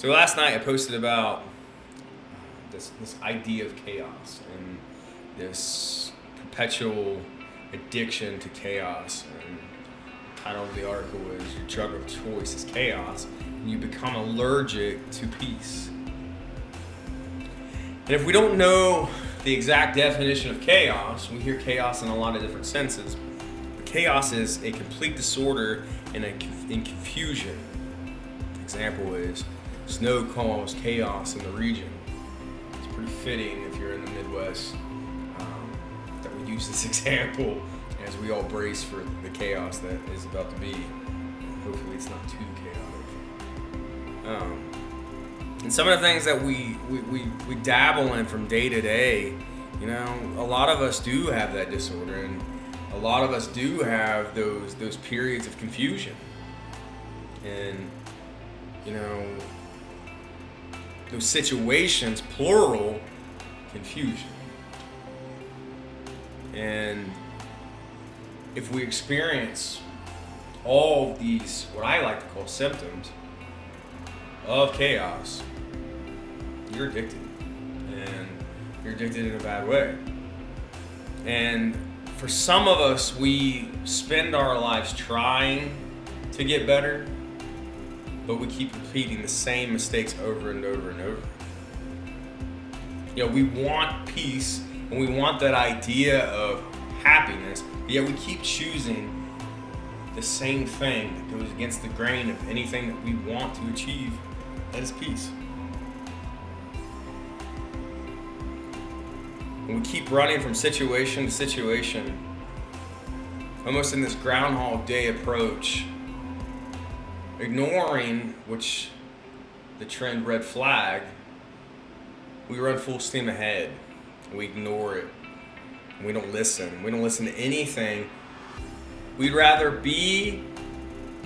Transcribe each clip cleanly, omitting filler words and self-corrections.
So last night I posted about this idea of chaos and this perpetual addiction to chaos. And the title of the article is "Your Drug of Choice is Chaos, and you become allergic to peace." And if we don't know the exact definition of chaos, we hear chaos in a lot of different senses. But chaos is a complete disorder and in confusion. An example is snow caused chaos in the region. It's pretty fitting if you're in the Midwest that we use this example as we all brace for the chaos that is about to be. Hopefully it's not too chaotic. And some of the things that we dabble in from day to day, you know, a lot of us do have that disorder, and a lot of us do have those periods of confusion. And, you know, those situations, plural, confusion. And if we experience all of these, what I like to call symptoms of chaos, you're addicted. And you're addicted in a bad way. And for some of us, we spend our lives trying to get better, but we keep repeating the same mistakes over and over and over. You know, we want peace and we want that idea of happiness, but yet we keep choosing the same thing that goes against the grain of anything that we want to achieve, that is peace. And we keep running from situation to situation, almost in this Groundhog Day approach, ignoring which the trend red flag. We run full steam ahead. We ignore it. We don't listen. We don't listen to anything. We'd rather be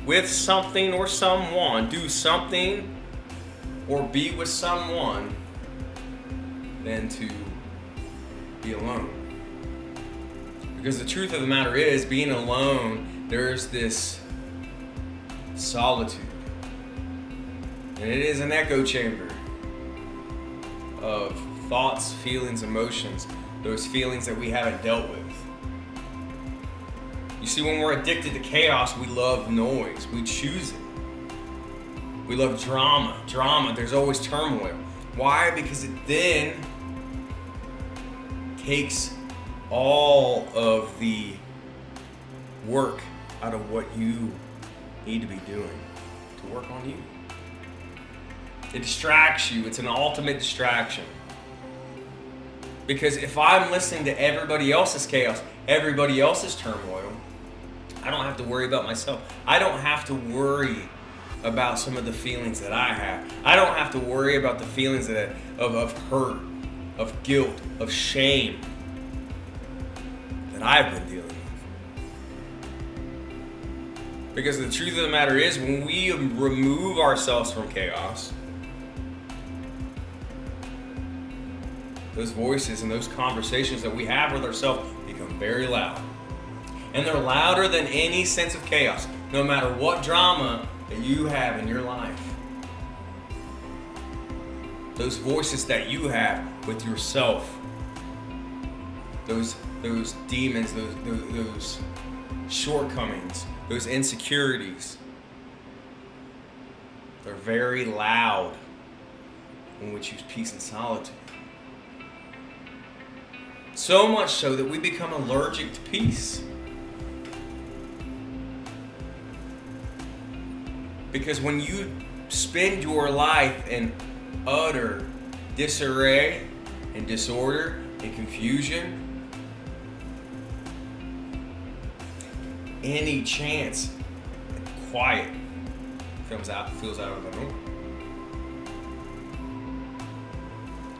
with something or someone, do something or be with someone than to be alone. Because the truth of the matter is, being alone, there's this solitude. And it is an echo chamber of thoughts, feelings, emotions, those feelings that we haven't dealt with. You see, when we're addicted to chaos, we love noise. We choose it. We love drama. There's always turmoil. Why? Because it then takes all of the work out of what you need to be doing to work on you. It distracts you. It's an ultimate distraction. Because if I'm listening to everybody else's chaos, everybody else's turmoil, I don't have to worry about myself. I don't have to worry about some of the feelings that I have. I don't have to worry about the feelings of hurt, of guilt, of shame that I've been dealing with. Because the truth of the matter is, when we remove ourselves from chaos, those voices and those conversations that we have with ourselves become very loud. And they're louder than any sense of chaos, no matter what drama that you have in your life. Those voices that you have with yourself, those demons, those shortcomings, those insecurities, they're very loud when we choose peace and solitude. So much so that we become allergic to peace. Because when you spend your life in utter disarray and disorder and confusion, any chance at quiet feels out of the norm.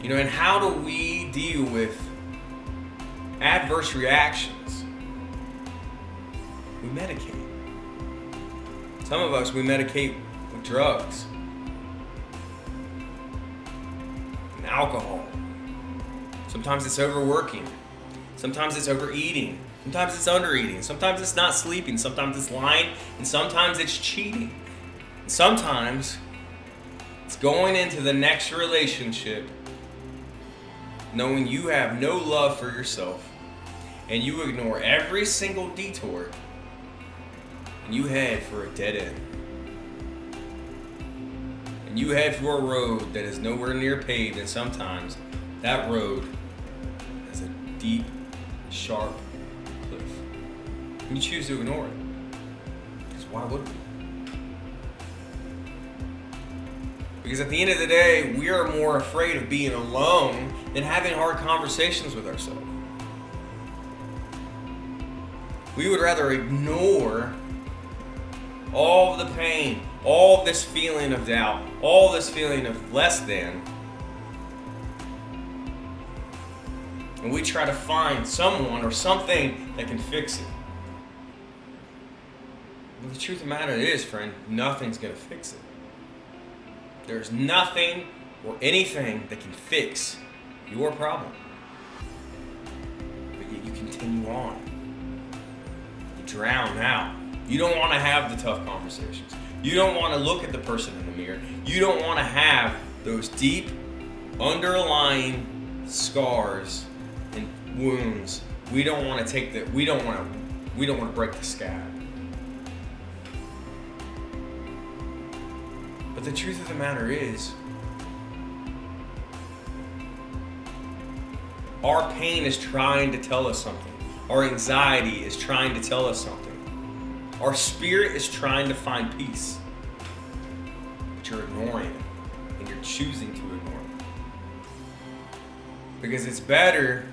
You know, and how do we deal with adverse reactions? We medicate. Some of us, we medicate with drugs and alcohol. Sometimes it's overworking. Sometimes it's overeating. Sometimes it's undereating. Sometimes it's not sleeping. Sometimes it's lying. And sometimes it's cheating. And sometimes It's going into the next relationship knowing you have no love for yourself and you ignore every single detour and you head for a dead end. And you head for a road that is nowhere near paved, and sometimes that road has a deep, sharp cliff. And you choose to ignore it. Because why would we? Because at the end of the day, we are more afraid of being alone than having hard conversations with ourselves. We would rather ignore all the pain, all this feeling of doubt, all this feeling of less than, and we try to find someone or something that can fix it. But the truth of the matter is, friend, nothing's going to fix it. There's nothing or anything that can fix your problem. But yet you continue on. You drown out. You don't want to have the tough conversations. You don't want to look at the person in the mirror. You don't want to have those deep, underlying scars and wounds. We don't want to take that. We don't want to break the scab. But the truth of the matter is, our pain is trying to tell us something. Our anxiety is trying to tell us something. Our spirit is trying to find peace. But you're ignoring it. And you're choosing to ignore it. Because it's better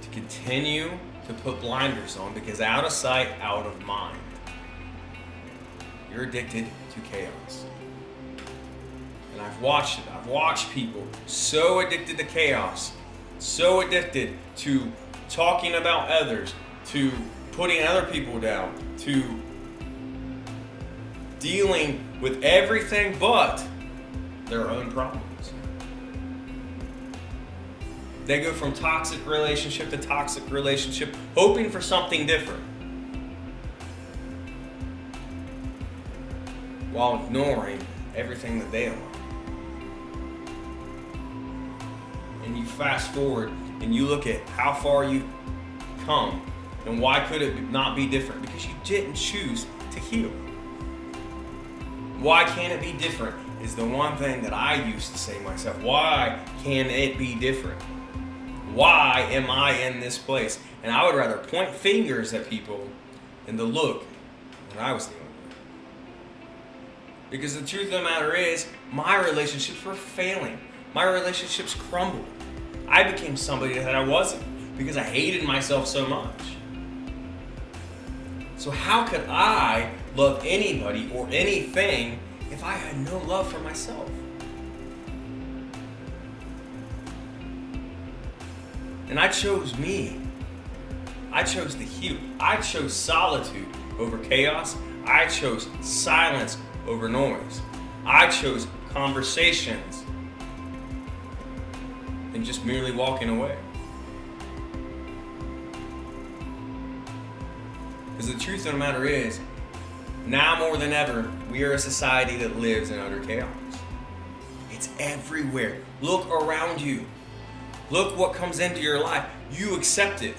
to continue to put blinders on, because out of sight, out of mind. You're addicted to chaos. And I've watched it. I've watched people so addicted to chaos, so addicted to talking about others, to putting other people down, to dealing with everything but their own problems. They go from toxic relationship to toxic relationship, hoping for something different, while ignoring everything that they are. And you fast forward and you look at how far you've come, and why could it not be different? Because you didn't choose to heal. Why can't it be different is the one thing that I used to say to myself. Why can it be different? Why am I in this place? And I would rather point fingers at people than to look what I was doing. Because the truth of the matter is, my relationships were failing. My relationships crumbled. I became somebody that I wasn't because I hated myself so much. So how could I love anybody or anything if I had no love for myself? And I chose me. I chose to heal. I chose solitude over chaos. I chose silence over noise. I chose conversations and just merely walking away. Because the truth of the matter is, now more than ever, we are a society that lives in utter chaos. It's everywhere. Look around you. Look what comes into your life. You accept it.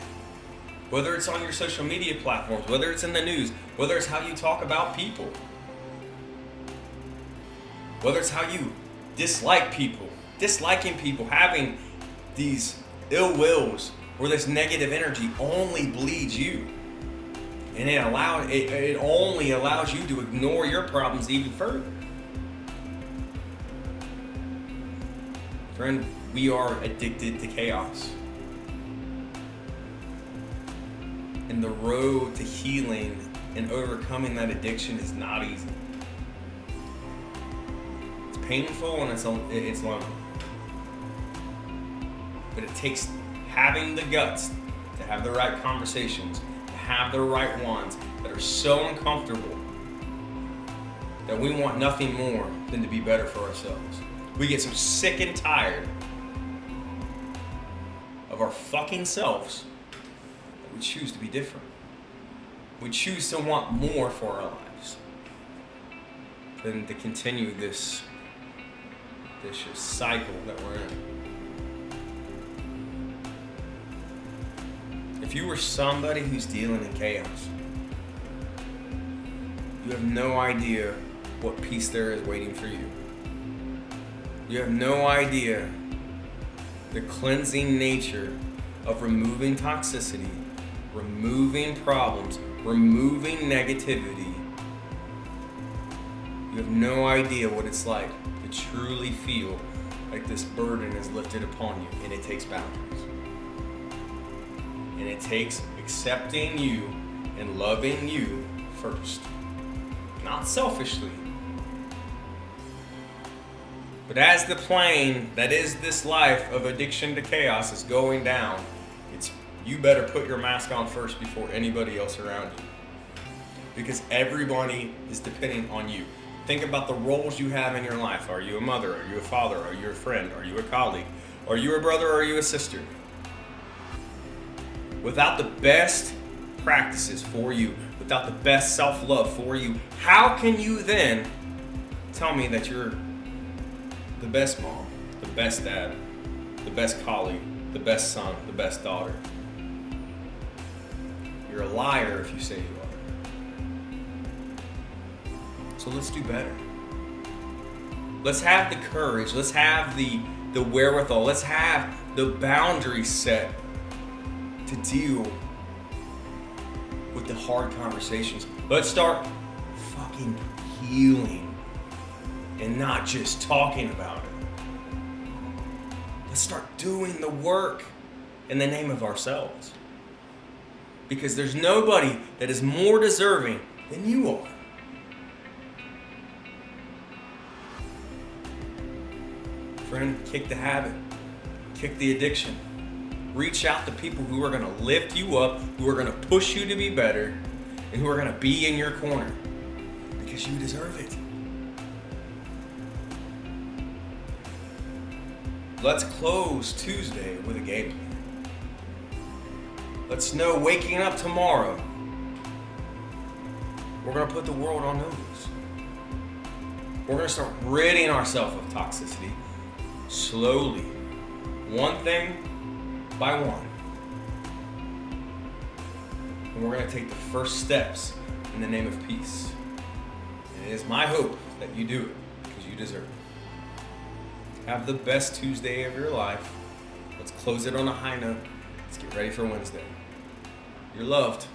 Whether it's on your social media platforms, whether it's in the news, whether it's how you talk about people, whether it's how you dislike people, disliking people, having these ill wills or this negative energy only bleeds you. And it only allows you to ignore your problems even further. Friend, we are addicted to chaos. And the road to healing and overcoming that addiction is not easy. It's painful and it's lonely. But it takes having the guts to have the right conversations, to have the right ones that are so uncomfortable that we want nothing more than to be better for ourselves. We get so sick and tired of our fucking selves that we choose to be different. We choose to want more for our lives. than to continue this vicious cycle that we're in. If you were somebody who's dealing in chaos, you have no idea what peace there is waiting for you. You have no idea the cleansing nature of removing toxicity, removing problems, removing negativity. You have no idea what it's like to truly feel like this burden is lifted upon you, and it takes boundaries. And it takes accepting you and loving you first. Not selfishly, but as the plane that is this life of addiction to chaos is going down, you better put your mask on first before anybody else around you. Because everybody is depending on you. Think about the roles you have in your life. Are you a mother? Are you a father? Are you a friend? Are you a colleague? Are you a brother? Are you a sister? Without the best practices for you, without the best self-love for you, how can you then tell me that you're the best mom, the best dad, the best colleague, the best son, the best daughter? You're a liar if you say you are. So let's do better. Let's have the courage. Let's have the wherewithal. Let's have the boundaries set to deal with the hard conversations. Let's start fucking healing and not just talking about it. Let's start doing the work in the name of ourselves. Because there's nobody that is more deserving than you are. Friend, kick the habit. Kick the addiction. Reach out to people who are going to lift you up, who are going to push you to be better, and who are going to be in your corner. Because you deserve it. Let's close Tuesday with a game plan. Let's know waking up tomorrow, we're going to put the world on notice. We're going to start ridding ourselves of toxicity slowly, one thing by one. And we're going to take the first steps in the name of peace. And it is my hope that you do it because you deserve it. Have the best Tuesday of your life. Let's close it on a high note. Let's get ready for Wednesday. You're loved.